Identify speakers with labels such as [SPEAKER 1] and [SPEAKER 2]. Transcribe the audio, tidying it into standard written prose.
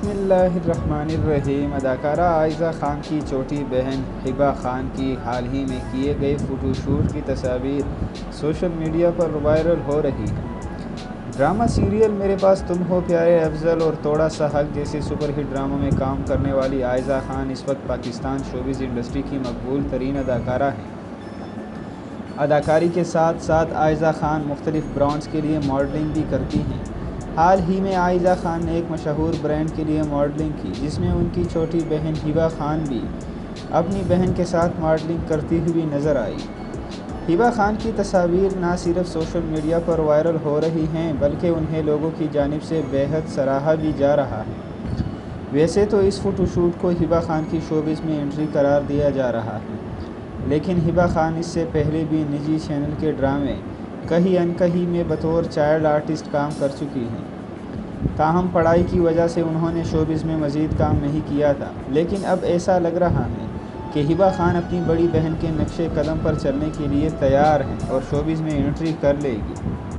[SPEAKER 1] بسم اللہ الرحمن الرحیم۔ اداکارہ عائزہ خان کی چھوٹی بہن ہبہ خان کی حال ہی میں کیے گئے فوٹو شوٹ کی تصاویر سوشل میڈیا پر وائرل ہو رہی ہیں۔ ڈرامہ سیریل میرے پاس تم ہو، پیارے افضل اور تھوڑا سا حق جیسے سپر ہٹ ڈراموں میں کام کرنے والی عائزہ خان اس وقت پاکستان شوبز انڈسٹری کی مقبول ترین اداکارہ ہیں۔ اداکاری کے ساتھ ساتھ عائزہ خان مختلف برانڈز کے لیے ماڈلنگ بھی کرتی ہیں۔ حال ہی میں عائزہ خان نے ایک مشہور برانڈ کے لیے ماڈلنگ کی، جس میں ان کی چھوٹی بہن ہبہ خان بھی اپنی بہن کے ساتھ ماڈلنگ کرتی ہوئی نظر آئی۔ ہبہ خان کی تصاویر نہ صرف سوشل میڈیا پر وائرل ہو رہی ہیں بلکہ انہیں لوگوں کی جانب سے بے حد سراہا بھی جا رہا ہے۔ ویسے تو اس فوٹو شوٹ کو ہبہ خان کی شوبز میں انٹری قرار دیا جا رہا ہے، لیکن ہبہ خان اس سے پہلے بھی نجی چینل کے ڈرامے کہیں انکہیں میں بطور چائلڈ آرٹسٹ کام کر چکی ہیں۔ تاہم پڑھائی کی وجہ سے انہوں نے شوبز میں مزید کام نہیں کیا تھا، لیکن اب ایسا لگ رہا ہے کہ ہبہ خان اپنی بڑی بہن کے نقش قدم پر چلنے کے لیے تیار ہیں اور شوبز میں انٹری کر لے گی۔